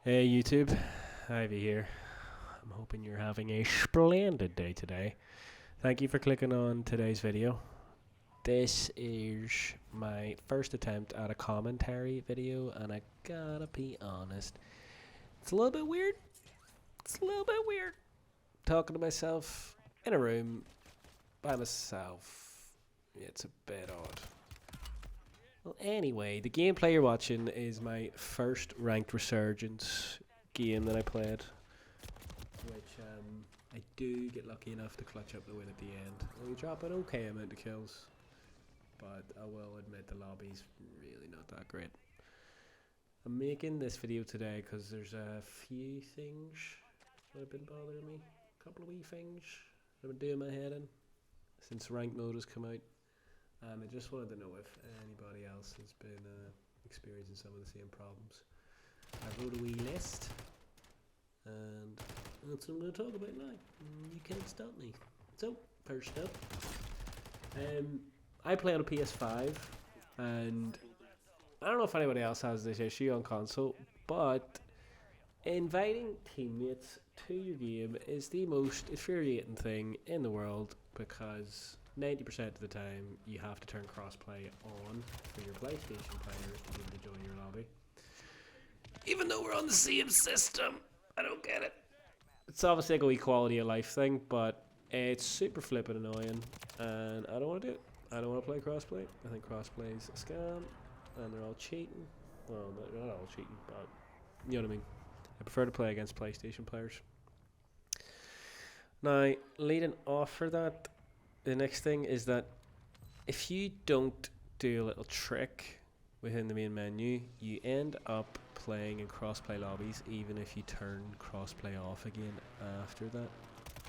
Hey YouTube, Ivy here. I'm hoping you're having a splendid day today. Thank you for clicking on today's video. This is my first attempt at a commentary video, and I gotta be honest, it's a little bit weird. It's a little bit weird talking to myself in a room by myself. It's a bit odd. Well, anyway, the gameplay you're watching is my first ranked Resurgence game that I played, which I do get lucky enough to clutch up the win at the end. We drop an okay amount of kills, but I will admit the lobby's really not that great. I'm making this video today because there's a few things that have been bothering me. A couple of wee things that have been doing my head in since ranked mode has come out. And I just wanted to know if anybody else has been experiencing some of the same problems. I wrote a wee list, and that's what I'm going to talk about now. You can't stop me. So, first up, I play on a PS5, and I don't know if anybody else has this issue on console, but inviting teammates to your game is the most infuriating thing in the world, because 90% of the time you have to turn crossplay on for your PlayStation players to be able to join your lobby. Even though we're on the same system, I don't get it. It's obviously like a wee quality of life thing, but it's super flippin' annoying, and I don't want to do it. I don't want to play crossplay. I think crossplay is a scam, and they're all cheating. Well, they're not all cheating, but you know what I mean. I prefer to play against PlayStation players. Now, leading off for that, the next thing is that if you don't do a little trick within the main menu, you end up playing in crossplay lobbies even if you turn crossplay off again after that.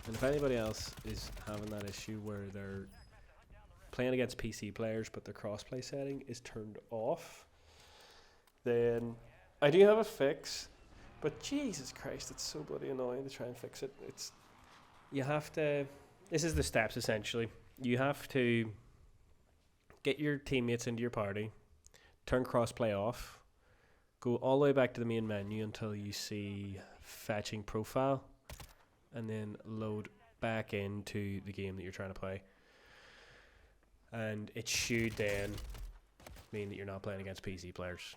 And if anybody else is having that issue where they're playing against PC players but their crossplay setting is turned off, then I do have a fix, but Jesus Christ, it's so bloody annoying to try and fix it. You have to... This is the steps, essentially. You have to get your teammates into your party, turn crossplay off, go all the way back to the main menu until you see fetching profile, and then load back into the game that you're trying to play. And it should then mean that you're not playing against PC players.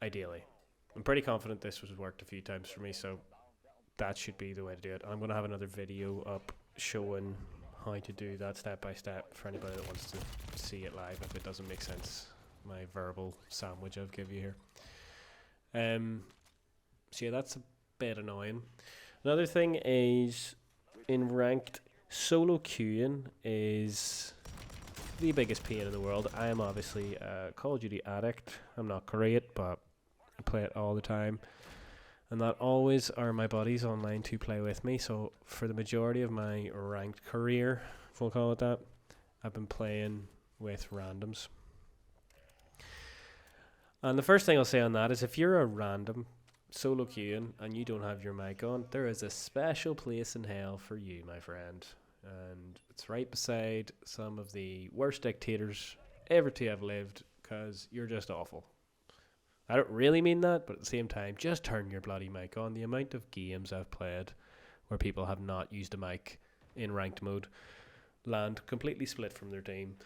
Ideally. I'm pretty confident this has worked a few times for me, so that should be the way to do it. I'm going to have another video up showing how to do that step by step for anybody that wants to see it live if it doesn't make sense. My verbal sandwich I've given you here. So yeah, that's a bit annoying. Another thing is in ranked, solo queuing is the biggest pain in the world. I am obviously a Call of Duty addict. I'm not great, but I play it all the time. And that always are my buddies online to play with me. So for the majority of my ranked career, if we'll call it that, I've been playing with randoms. And the first thing I'll say on that is if you're a random solo queuing and you don't have your mic on, there is a special place in hell for you, my friend. And it's right beside some of the worst dictators ever to have lived, because you're just awful. I don't really mean that, but at the same time, just turn your bloody mic on. The amount of games I've played where people have not used a mic in ranked mode land completely split from their team,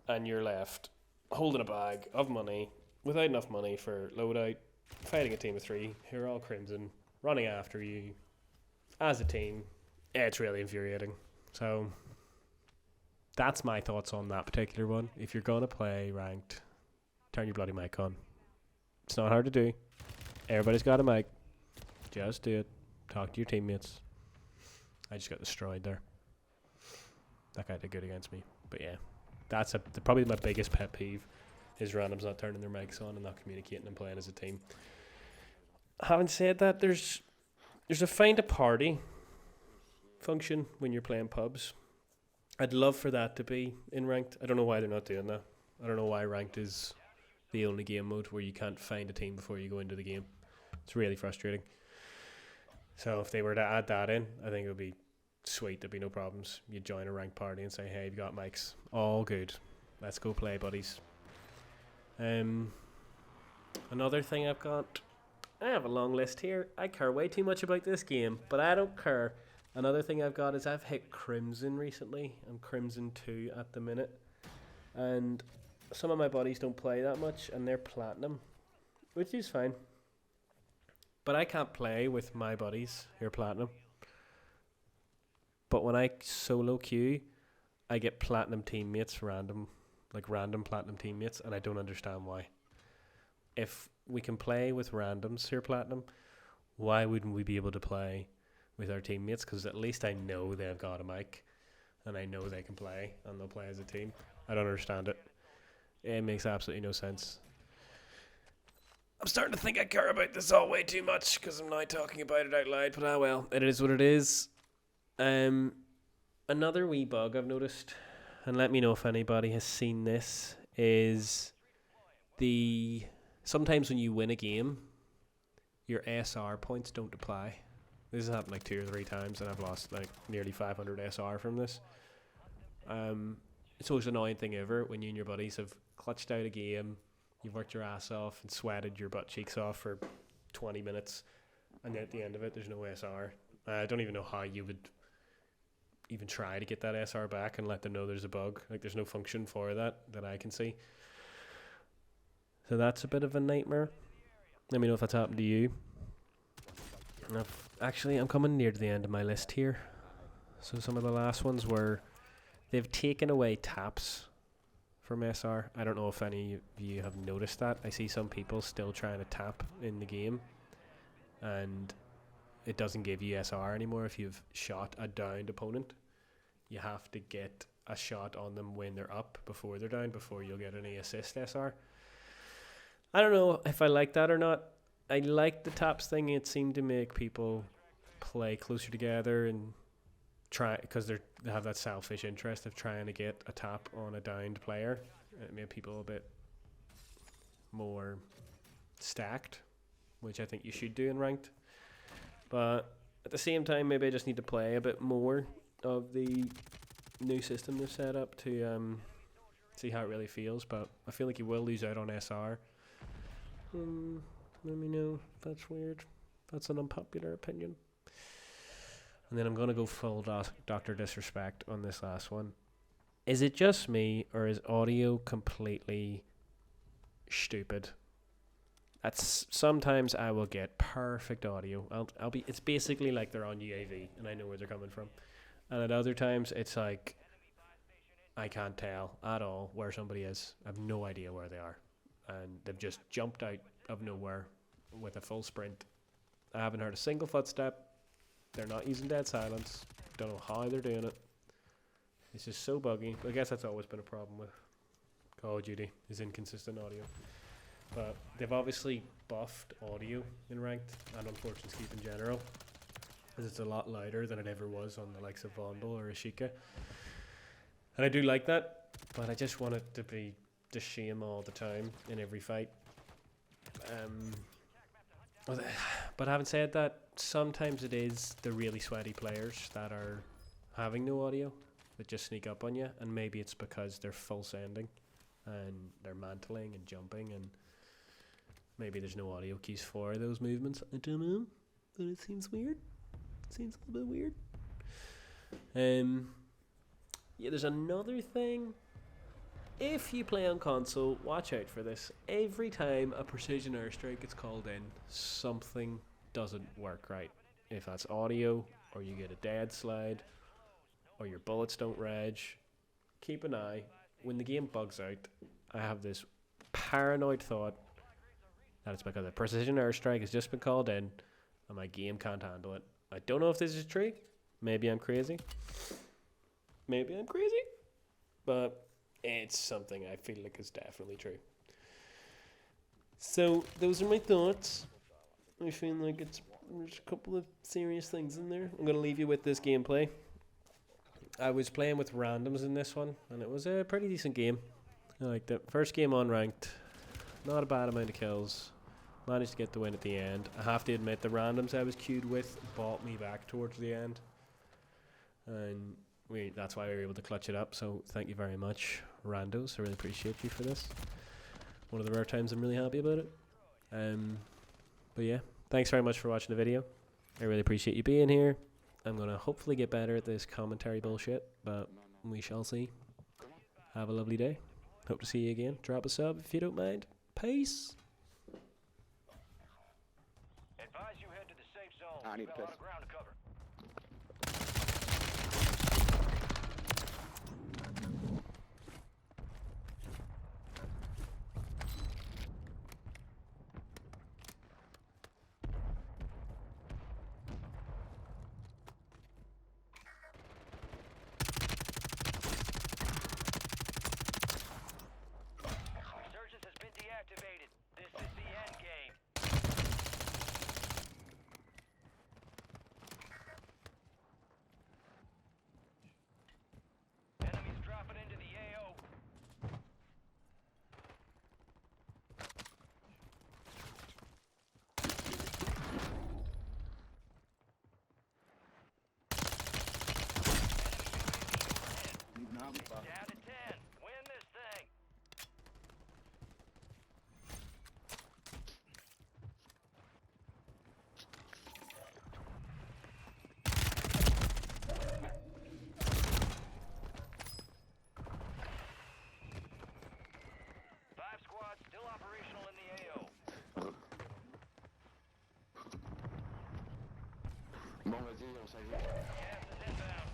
and you're left holding a bag of money without enough money for loadout, fighting a team of three who are all crimson, running after you as a team. It's really infuriating. So that's my thoughts on that particular one. If you're going to play ranked, turn your bloody mic on. It's not hard to do. Everybody's got a mic. Just do it. Talk to your teammates. I just got destroyed there. That guy did good against me. But yeah, that's probably my biggest pet peeve is randoms not turning their mics on and not communicating and playing as a team. Having said that, there's a find a party function when you're playing pubs. I'd love for that to be in ranked. I don't know why they're not doing that. I don't know why ranked is the only game mode where you can't find a team before you go into the game. It's really frustrating. So if they were to add that in, I think it would be sweet. There'd be no problems. You'd join a ranked party and say, hey, you've got mics. All good. Let's go play, buddies. Another thing I've got I have a long list here. I care way too much about this game, but I don't care. Another thing I've got is I've hit Crimson recently. I'm Crimson 2 at the minute. And some of my buddies don't play that much, and they're Platinum, which is fine. But I can't play with my buddies who are Platinum. But when I solo queue, I get Platinum teammates, random Platinum teammates, and I don't understand why. If we can play with randoms who are Platinum, why wouldn't we be able to play with our teammates? Because at least I know they've got a mic, and I know they can play, and they'll play as a team. I don't understand it. It makes absolutely no sense. I'm starting to think I care about this all way too much because I'm now talking about it out loud, but well, it is what it is. Another wee bug I've noticed, and let me know if anybody has seen this, is sometimes when you win a game, your SR points don't apply. This has happened like 2 or 3 times, and I've lost like nearly 500 SR from this. It's the most annoying thing ever when you and your buddies have clutched out a game, you've worked your ass off and sweated your butt cheeks off for 20 minutes, and then at the end of it, there's no SR. I don't even know how you would even try to get that SR back and let them know there's a bug. Like, there's no function for that I can see. So that's a bit of a nightmare. Let me know if that's happened to you. I'm coming near to the end of my list here. So some of the last ones were, they've taken away taps from SR. I don't know if any of you have noticed that. I see some people still trying to tap in the game, and it doesn't give you SR anymore if you've shot a downed opponent. You have to get a shot on them when they're up before they're down, before you'll get any assist SR. I don't know if I like that or not. I like the taps thing. It seemed to make people play closer together and try, because they have that selfish interest of trying to get a tap on a downed player. It made people a bit more stacked, which I think you should do in ranked. But at the same time, maybe I just need to play a bit more of the new system they've set up to see how it really feels. But I feel like you will lose out on SR. Let me know if that's weird. That's an unpopular opinion. And then I'm going to go full Dr. Disrespect on this last one. Is it just me, or is audio completely stupid? Sometimes I will get perfect audio. It's basically like they're on UAV and I know where they're coming from. And at other times it's like I can't tell at all where somebody is. I have no idea where they are. And they've just jumped out of nowhere with a full sprint. I haven't heard a single footstep. They're not using dead silence. Don't know how they're doing it. It's just so buggy. I guess that's always been a problem with Call of Duty, is inconsistent audio. But they've obviously buffed audio in ranked and on Fortune's Keep in general, because it's a lot louder than it ever was on the likes of Vondel or Ashika. And I do like that, but I just want it to be the shame all the time in every fight. But having said that, sometimes it is the really sweaty players that are having no audio that just sneak up on you, and maybe it's because they're full sending and they're mantling and jumping, and maybe there's no audio keys for those movements. I don't know, but it seems weird. It seems a little bit weird. Yeah, there's another thing. If you play on console, watch out for this. Every time a precision airstrike gets called in, something doesn't work right. If that's audio, or you get a dead slide, or your bullets don't reg, keep an eye. When the game bugs out, I have this paranoid thought that it's because a precision airstrike has just been called in and my game can't handle it. I don't know if this is true. Maybe I'm crazy. But it's something I feel like is definitely true. So those are my thoughts. I feel like there's a couple of serious things in there. I'm going to leave you with this gameplay. I was playing with randoms in this one, and it was a pretty decent game. I liked it. First game on ranked. Not a bad amount of kills. Managed to get the win at the end. I have to admit, the randoms I was queued with bought me back towards the end. And that's why we were able to clutch it up. So thank you very much, randos. I really appreciate you for this. One of the rare times I'm really happy about it. But yeah, thanks very much for watching the video. I really appreciate you being here. I'm going to hopefully get better at this commentary bullshit, but we shall see. Have a lovely day. Hope to see you again. Drop a sub if you don't mind. Peace. Advise you head to the safe zone. I need Got a lot of ground to cover. Resurgence has been deactivated. This is the end game. Enemies dropping into the AO. Down to 10. Win this thing. Five squads still operational in the AO. Bon, vas-y, on s'ajoute. Gas is inbound.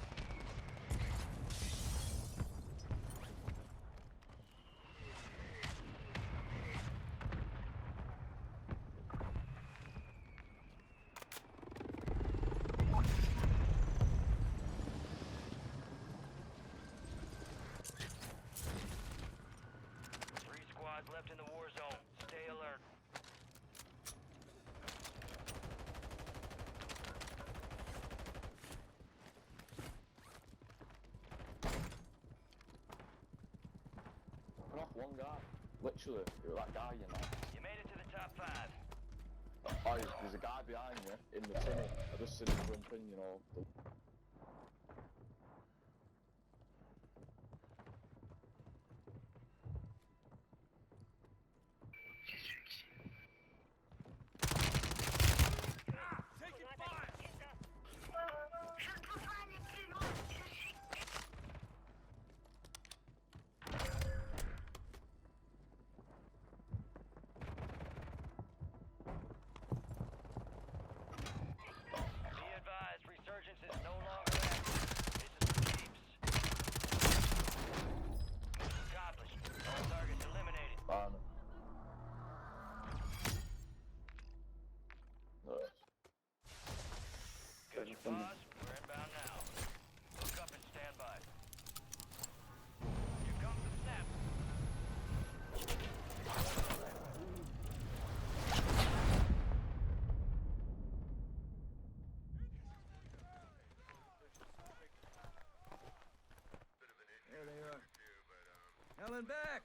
Three squads left in the war zone. Stay alert. Knock one guy. Literally, you're that guy, you know. You made it to the top 5. Oh, there's a guy behind you in the tinny. I just seen him jumping, you know. Be advised, Resurgence is no longer active. This is for keeps. Mission accomplished. All targets eliminated. Man. Got your pause. We're inbound now. Hook up and stand by. Here comes the snap. There they are. Helen back!